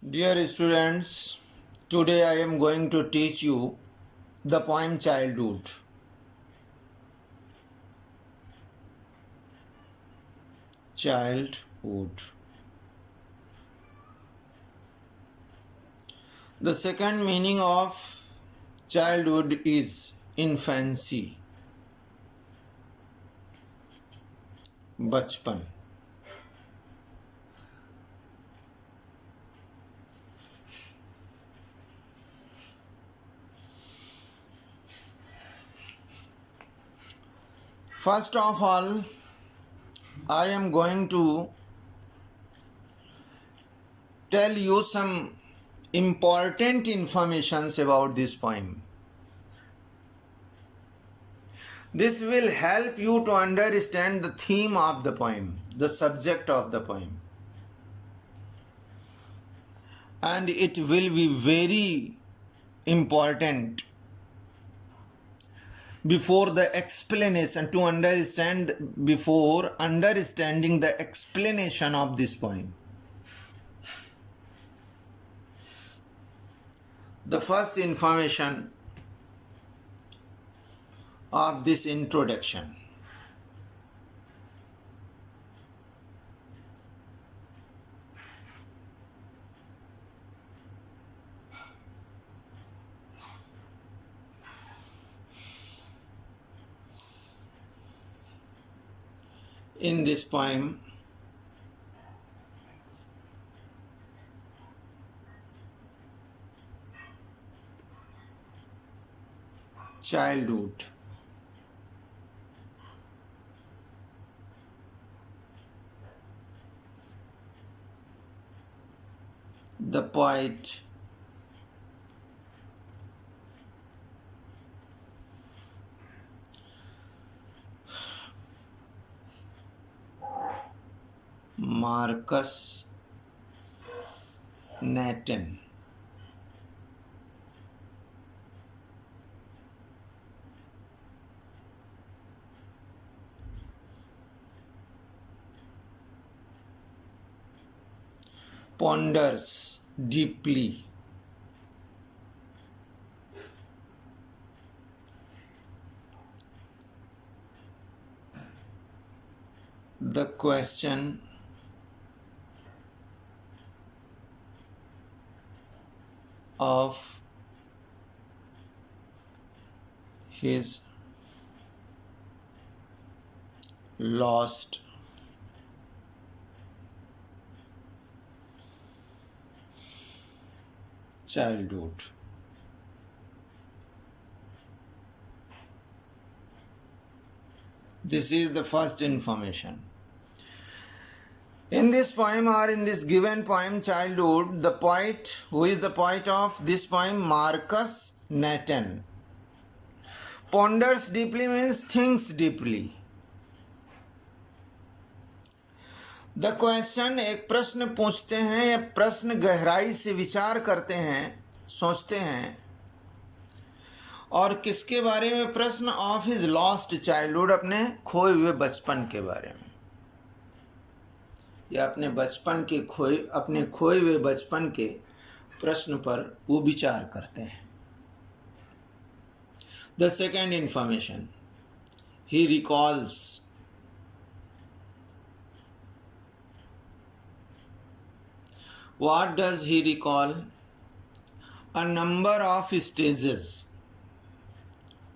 Dear students, today I am going to teach you the poem Childhood. Childhood. The second meaning of childhood is infancy, बचपन. First of all, I am going to tell you some important informations about this poem. This will help you to understand the theme of the poem, the subject of the poem. And it will be very important before the explanation to understand before understanding the explanation of this poem. The first information of this introduction. In this poem, childhood, the poet Marcus Nathan ponders deeply the question of his lost childhood. This is the first information. In this poem or in this given poem, Childhood, the poet, who is the poet of this poem, Marcus Nathan, ponders deeply means thinks deeply. The question, एक प्रश्न पूछते हैं या प्रश्न गहराई से विचार करते हैं, सोचते हैं. और किसके बारे में प्रश्न? ऑफ हिज लॉस्ट चाइल्डहुड, अपने खोए हुए बचपन के बारे में, या अपने खोए हुए बचपन के प्रश्न पर वो विचार करते हैं. The second information, he recalls, what does he recall? A number of stages,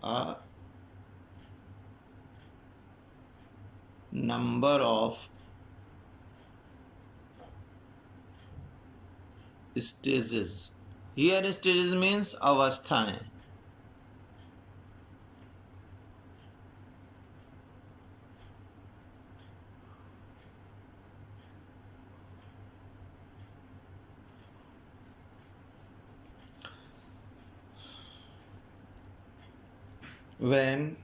a number of stages. Here stages means अवस्थाएं. When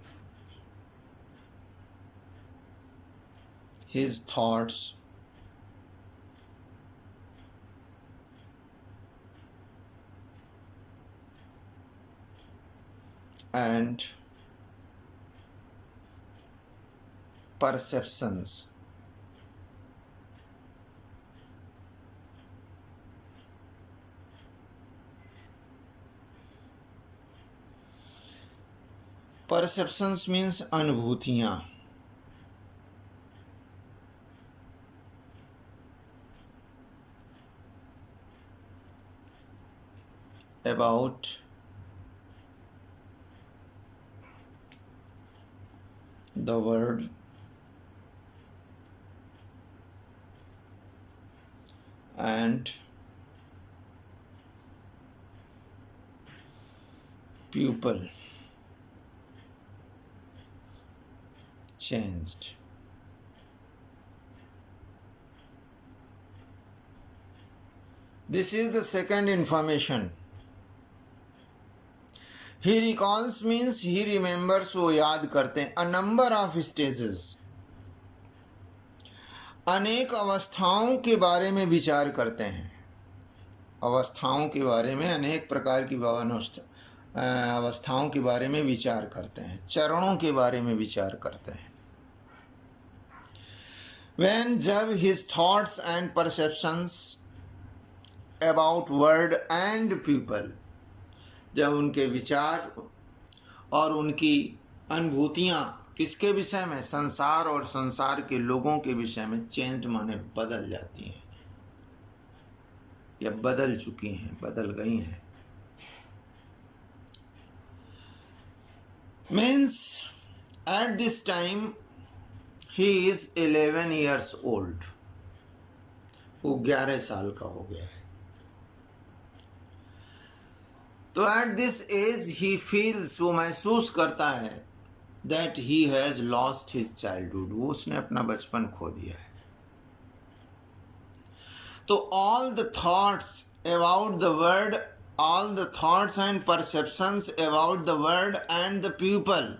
his thoughts and perceptions perceptions means अनुभूतियाँ। about the world and people changed. This is the second information. He recalls means he remembers, वो याद करते हैं। A number of stages, अनेक अवस्थाओं के बारे में विचार करते हैं। अवस्थाओं के बारे में, अनेक प्रकार की अवस्थाओं के बारे में विचार करते हैं, चरणों के बारे में विचार करते हैं। When जब his thoughts and perceptions about world and people, जब उनके विचार और उनकी अनुभूतियाँ किसके विषय में, संसार और संसार के लोगों के विषय में, चेंज माने बदल जाती हैं या बदल चुकी हैं, बदल गई हैं। Means at this time he is 11 years old, वो 11 साल का हो गया है। तो at this age he feels, वो महसूस करता है, that he has lost his childhood, वो उसने अपना बचपन खो दिया है। तो all the thoughts about the world, all the thoughts and perceptions about the world and the people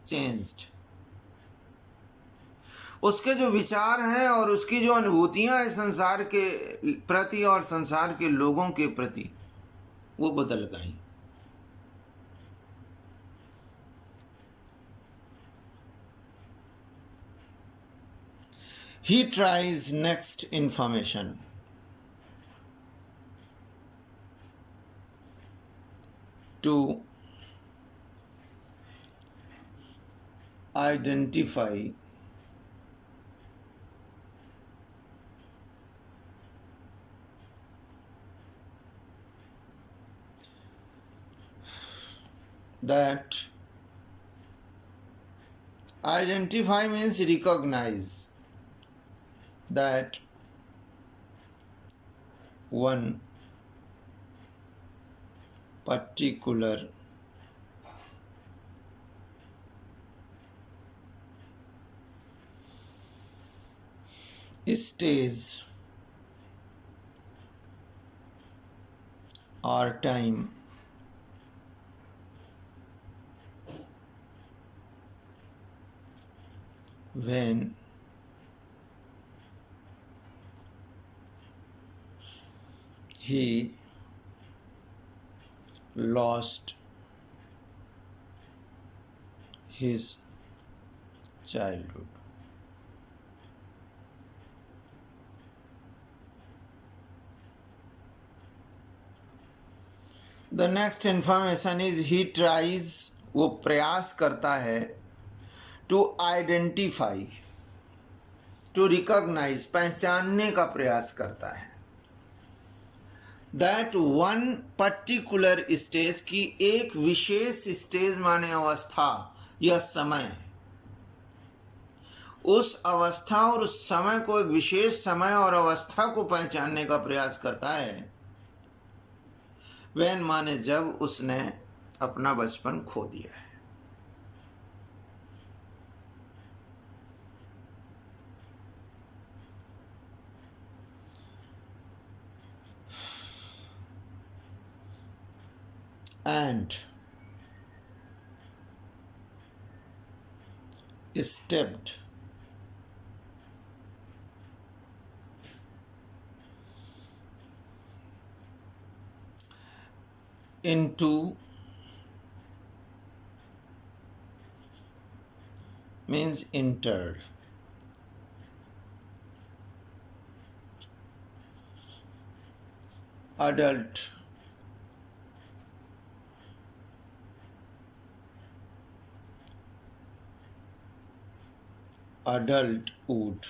changed, उसके जो विचार हैं और उसकी जो अनुभूतियां हैं संसार के प्रति और संसार के लोगों के प्रति, वो बदल गई। He tries next information to identify that, identify means recognize, that one particular stage or time when he lost his childhood. The next information is he tries, वो प्रयास करता है, to identify, to recognize, पहचानने का प्रयास करता है, that one particular stage, की एक विशेष स्टेज माने अवस्था या समय, उस अवस्था और उस समय को, एक विशेष समय और अवस्था को पहचानने का प्रयास करता है। when माने जब उसने अपना बचपन खो दिया है। And stepped into means entered, adult adulthood.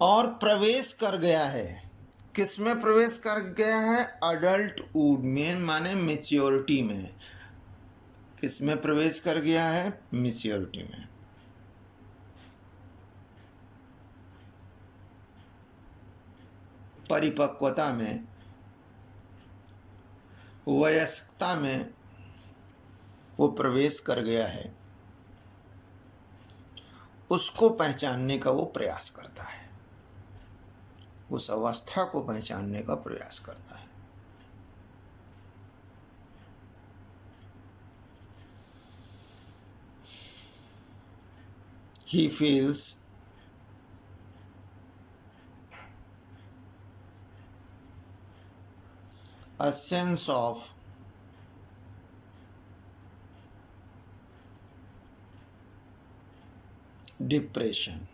और प्रवेश कर गया है, किसमें प्रवेश कर गया है? अडल्टहुड में, माने मेच्योरिटी में। किसमें प्रवेश कर गया है? मेच्योरिटी में। परिपक्वता में, वयस्कता में वो प्रवेश कर गया है, उसको पहचानने का वो प्रयास करता है, उस अवस्था को पहचानने का प्रयास करता है। He feels a sense of depression.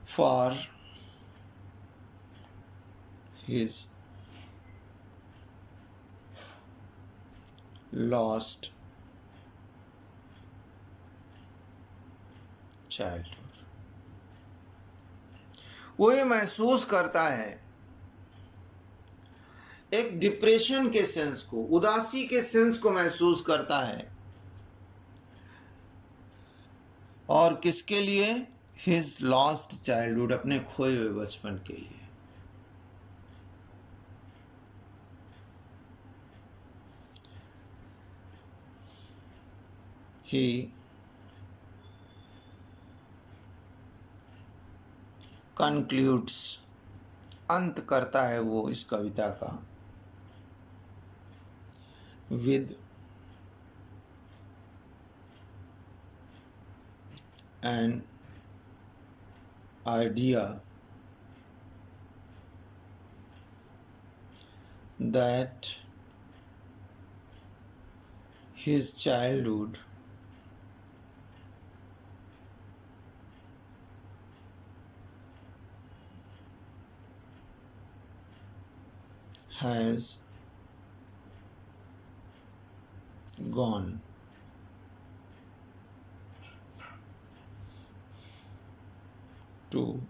For his lost childhood. वो ये महसूस करता है, एक डिप्रेशन के सेंस को, उदासी के सेंस को महसूस करता है। और किसके लिए? हिज लॉस्ट चाइल्डहुड, अपने खोए हुए बचपन के लिए। He concludes, अंत करता है वो इस कविता का, with an idea that his childhood has gone to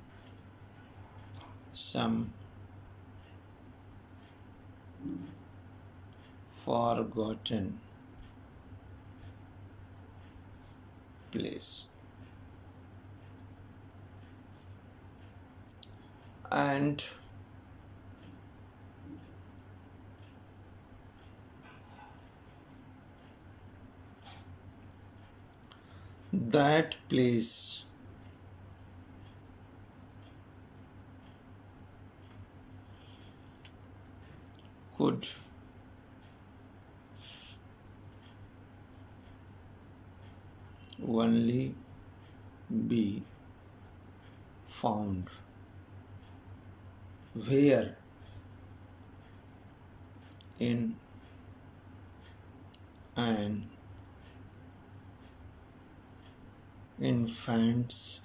some forgotten place, and that place could only be found where? In an infant's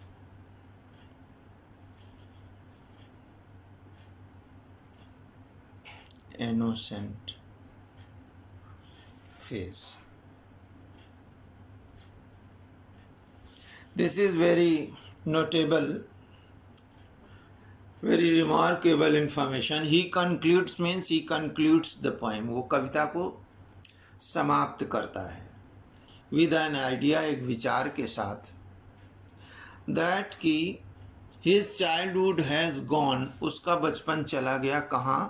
innocent face. This is very notable, very remarkable information. He concludes means he concludes the poem. वो कविता को समाप्त करता है with an idea, एक विचार के साथ, that कि his childhood has gone, उसका बचपन चला गया कहाँ?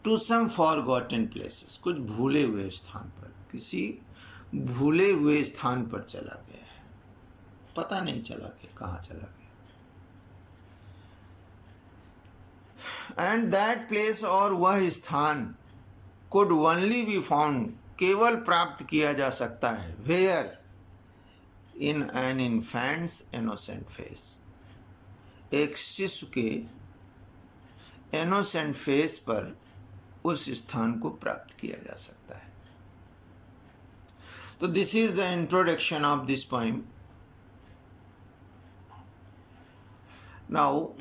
To some forgotten places, कुछ भूले हुए स्थान पर, किसी भूले हुए स्थान पर चला गया है, पता नहीं चला कि कहाँ चला गया। And that place, और वह स्थान, could only be found, केवल प्राप्त किया जा सकता है, where? In an infant's innocent face, एक शिशु के innocent face पर उस स्थान को प्राप्त किया जा सकता है। So this is the introduction of this poem. Now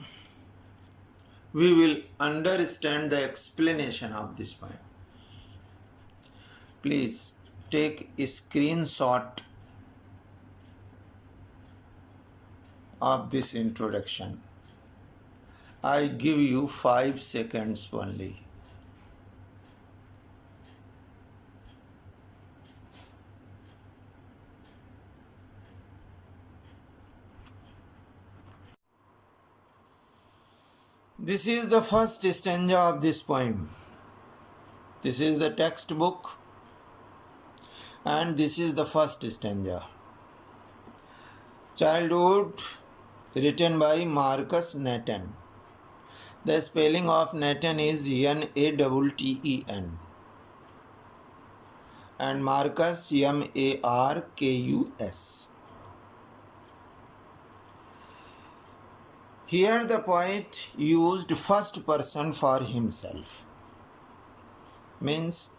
we will understand the explanation of this poem. Please take a screenshot of this introduction. I give you 5 seconds only. This is the first stanza of this poem. This is the textbook, and this is the first stanza. Childhood, written by Marcus Nathan. The spelling of Nathan is Natten, and Marcus Markus. Here the poet used first person for himself. Means,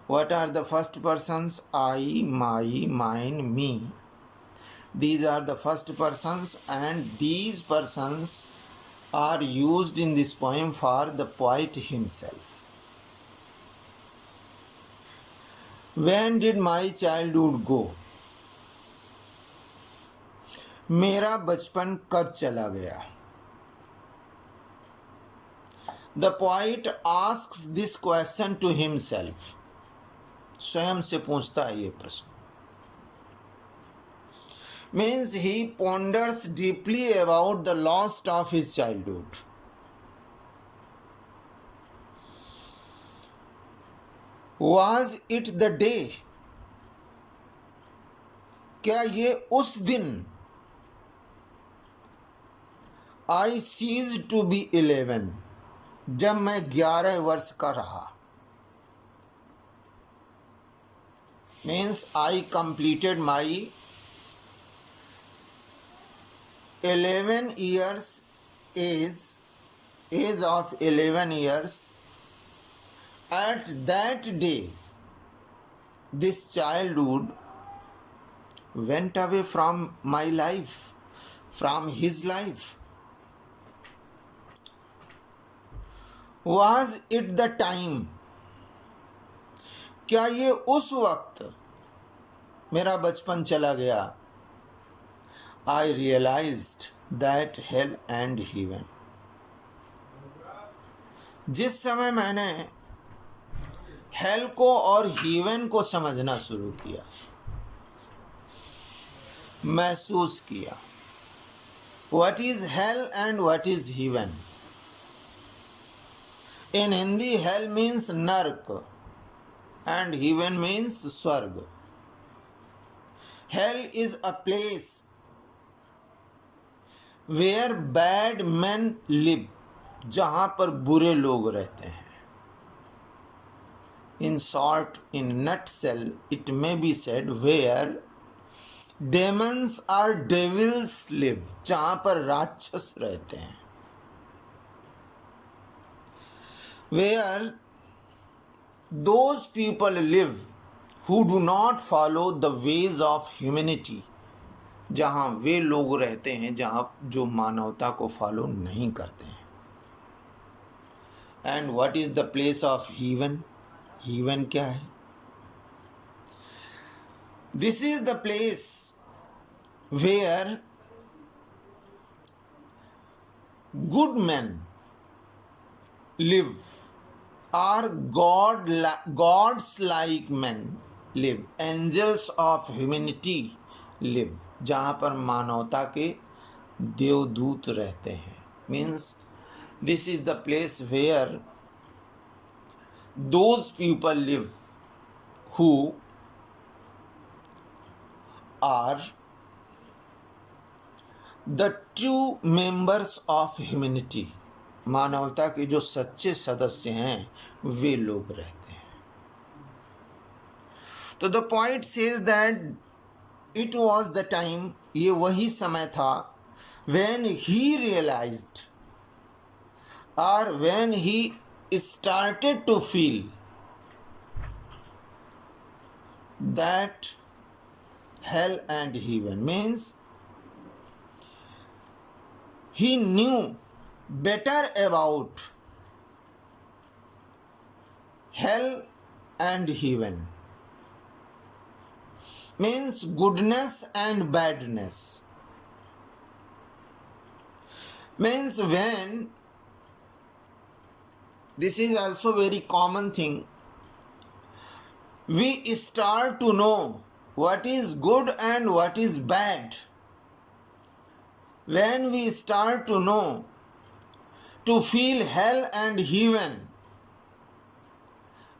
what are the first persons? I, my, mine, me. These are the first persons, and these persons are used in this poem for the poet himself. When did my childhood go? मेरा बचपन कब चला गया? The poet asks this question to himself. स्वयं से पूछता है ये प्रश्न. Means he ponders deeply about the loss of his childhood. Was it the day? क्या ये उस दिन I ceased to be 11, जब मैं 11 वर्ष का रहा. Means I completed my 11 years age of 11 years. At that day, this childhood went away from my life, from his life. Was it the time? क्या ये उस वक्त मेरा बचपन चला गया? I realized that hell and heaven. जिस समय मैंने हेल को और हीवन को समझना शुरू किया, महसूस किया. What is hell and what is heaven? In Hindi, hell means nark and heaven means swarg. Hell is a place where bad men live, जहाँ पर बुरे लोग रहते हैं. In short, in nutshell, it may be said where demons or devils live, जहाँ पर राक्षस रहते हैं. Where those people live who do not follow the ways of humanity, जहाँ वे लोग रहते हैं जहाँ जो मानवता को फॉलो नहीं करते हैं. And what is the place of heaven? Heaven क्या है? This is the place where good men live, or gods like men live, angels of humanity live, जहाँ पर मानवता के देवदूत रहते हैं. Means this is the place where those people live who are the true members of humanity. मानवता के जो सच्चे सदस्य हैं वे लोग रहते हैं. तो the point says that it was the time, ये वही समय था, व्हेन ही रियलाइज्ड और when he started to feel that hell and heaven, means he knew better about hell and heaven, means goodness and badness. Means when, this is also very common thing, we start to know what is good and what is bad. When we start to know, to feel hell and heaven,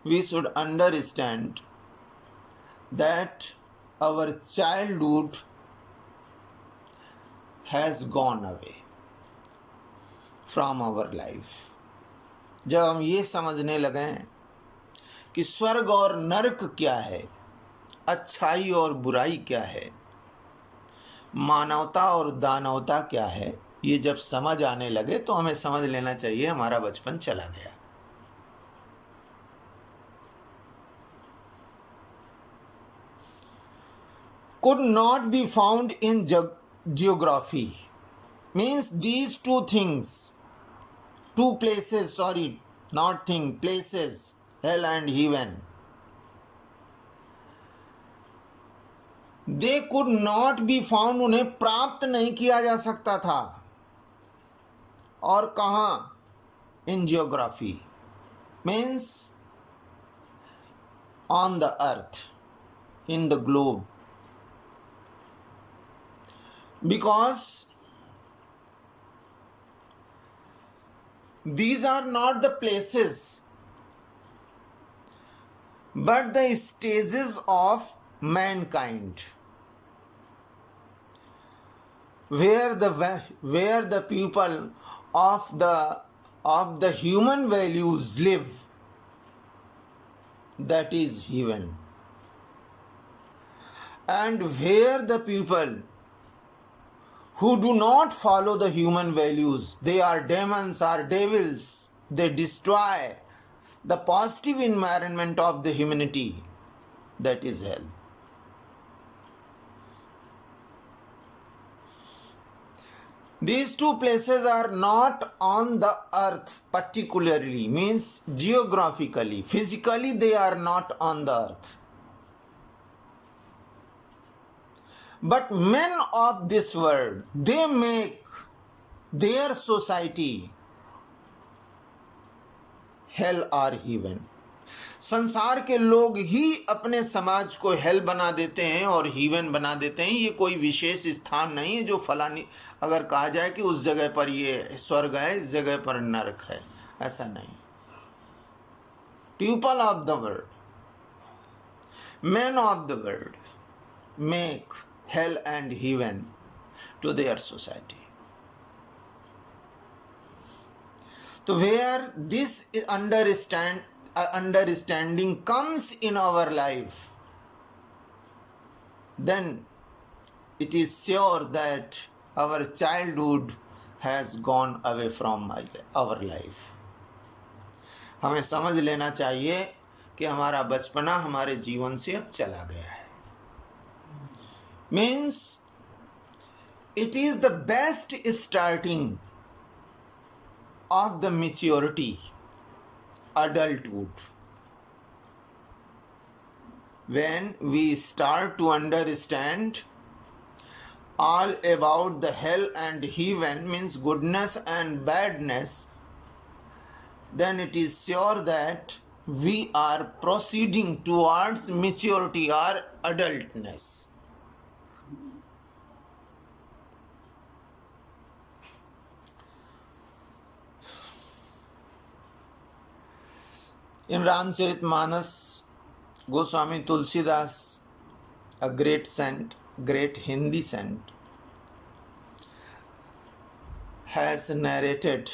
we should understand that our childhood has gone away from our life. जब हम ये समझने लगे हैं कि स्वर्ग और नरक क्या है, अच्छाई और बुराई क्या है, मानवता और दानवता क्या है, ये जब समझ आने लगे तो हमें समझ लेना चाहिए हमारा बचपन चला गया. Could not be found in geography, means these two things, two places, sorry, not thing, places, hell and heaven, they could not be found, उन्हें प्राप्त नहीं किया जा सकता था. और कहाँ? In geography, means on the earth, in the globe. Because these are not the places but the stages of mankind, where the people of the human values live, that is heaven, and where the people who do not follow the human values, they are demons or devils, they destroy the positive environment of the humanity, that is hell. These two places are not on the earth particularly, means geographically, physically they are not on the earth. But men of this world, they make their society hell or heaven. संसार के लोग ही अपने समाज को hello बना देते हैं और हीवन बना देते हैं. ये कोई विशेष स्थान नहीं है जो फलानी, अगर कहा जाए कि उस जगह पर ये स्वर्ग है, इस जगह पर नरक है, ऐसा नहीं. People of the world, men of the world make hell and heaven to their society. So where this understanding comes in our life, then it is sure that our childhood has gone away from our life. हमें समझ लेना चाहिए कि हमारा बचपना हमारे जीवन से अब चला गया है. Means it is the best starting of the maturity, adulthood, when we start to understand all about the hell and heaven, means goodness and badness, then it is sure that we are proceeding towards maturity or adultness. In Ramcharitmanas, Goswami Tulsidas, a great saint, great Hindi saint, has narrated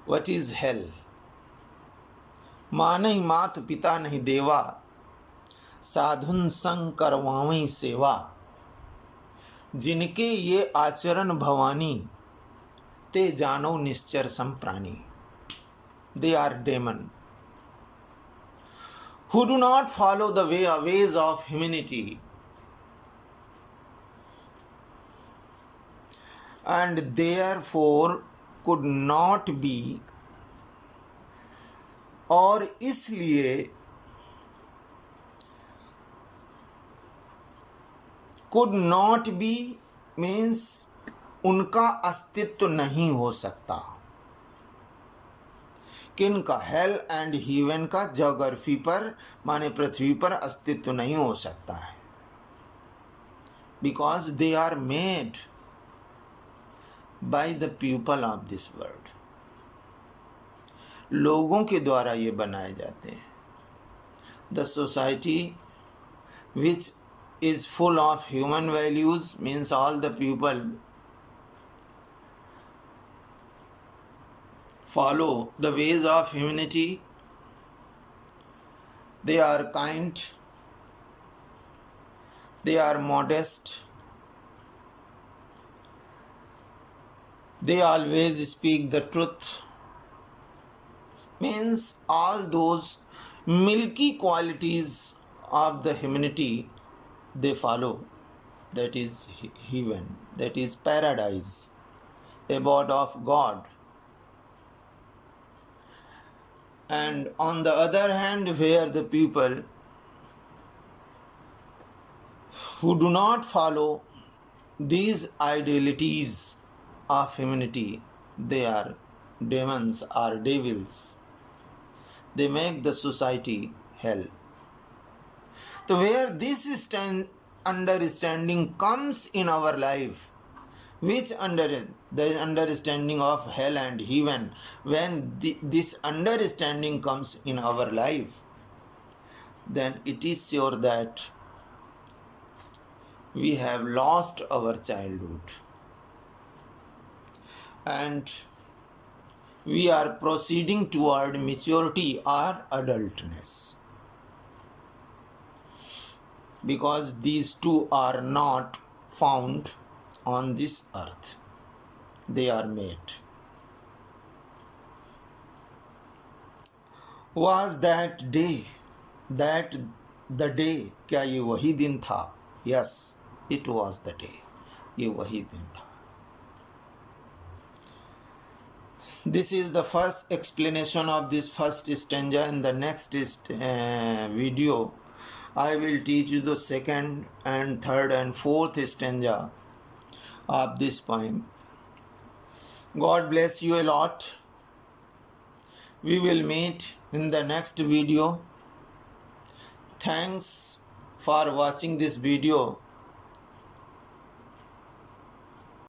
what is hell. माँ नहीं मात पिता नहीं देवा, साधुन संग करवावी सेवा, जिनके ये आचरण भवानी, ते जानो निश्चर संप्राणी. they are demon, who do not follow the ways of humanity, and therefore could not be, और इसलिए could not be means उनका अस्तित्व नहीं हो सकता। किनका? हेल एंड हीवन का ज्योग्राफी पर माने पृथ्वी पर अस्तित्व नहीं हो सकता है, because they are made by the people of this world. लोगों के द्वारा ये बनाए जाते हैं। The society which is full of human values means all the people follow the ways of humanity. They are kind, they are modest, they always speak the truth, means all those milky qualities of the humanity they follow. That is heaven, that is paradise, abode of God. And on the other hand, where the people who do not follow these idealities of humanity, they are demons or devils. They make the society hell. So where this understanding comes in our life, which the understanding of hell and heaven, when this understanding comes in our life, then it is sure that we have lost our childhood and we are proceeding toward maturity or adultness. Because these two are not found on this earth, they are made. Was that day, that the day, क्या ये वही दिन था? Yes, it was the day, ये वही दिन था. This is the first explanation of this first stanza. In the next video I will teach you the second and third and fourth stanza of this poem. God bless you a lot. We will meet in the next video. Thanks for watching this video.